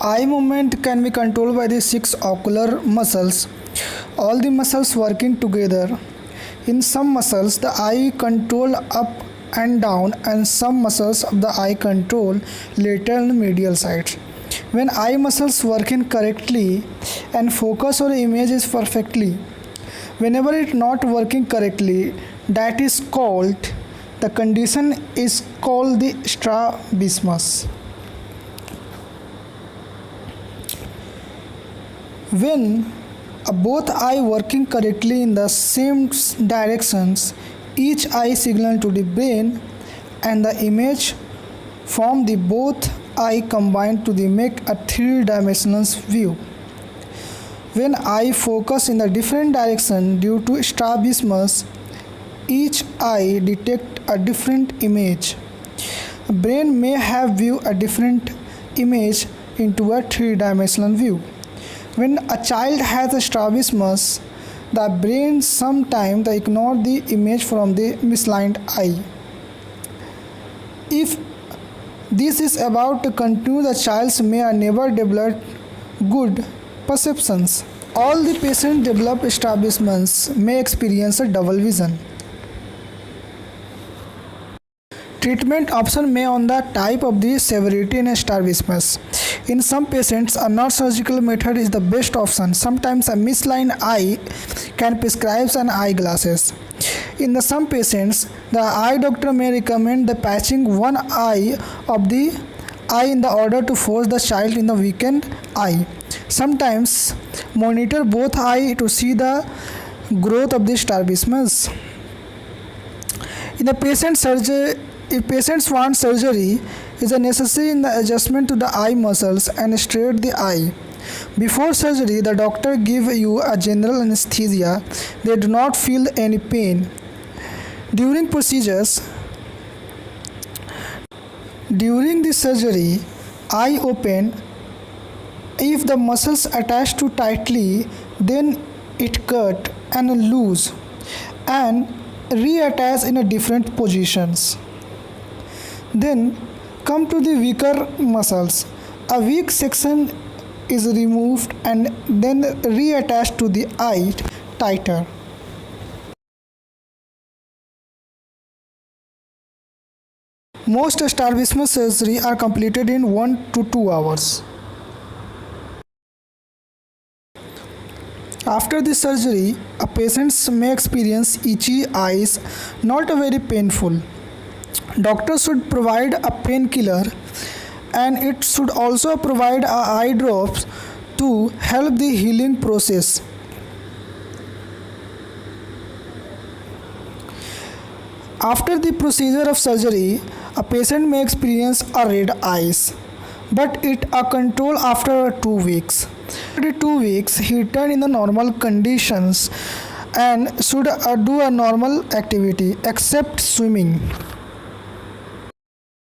Eye movement can be controlled by the six ocular muscles, all the muscles working together. In some muscles, the eye control up and down, and some muscles of the eye control lateral and medial sides. When eye muscles working correctly and focus on images perfectly, whenever it's not working correctly, that is called the condition is called the strabismus. When both eye working correctly in the same directions, each eye signal to the brain and the image from the both eye combine to the make a three-dimensional view. When eye focus in the different direction due to strabismus, each eye detect a different image. Brain may have view a different image into a three-dimensional view. When a child has a strabismus, the brain sometimes ignore the image from the misaligned eye. If this is about to continue, the child may never develop good perceptions. All the patients develop strabismus may experience a double vision. Treatment option may on the type of the severity and strabismus. In some patients, a non-surgical method is the best option. Sometimes a misaligned eye can prescribe an eyeglasses. In some patients, the eye doctor may recommend the patching one eye of the eye in the order to force the child in the weakened eye. Sometimes monitor both eye to see the growth of the strabismus. In the patient surgery, if patients want surgery, is a necessary in the adjustment to the eye muscles and straight the eye. Before surgery, the doctor give you a general anesthesia. They do not feel any pain. During the surgery, eye open. If the muscles attach too tightly, then it cut and loose and reattach in a different positions. Then come to the weaker muscles. A weak section is removed and then reattached to the eye tighter. Most strabismus surgery are completed in 1 to 2 hours. After the surgery, a patient may experience itchy eyes, not very painful. Doctor should provide a painkiller, and it should also provide eye drops to help the healing process. After the procedure of surgery, a patient may experience a red eyes, but it are controlled after 2 weeks. After 2 weeks, he return in the normal conditions and should do a normal activity except swimming.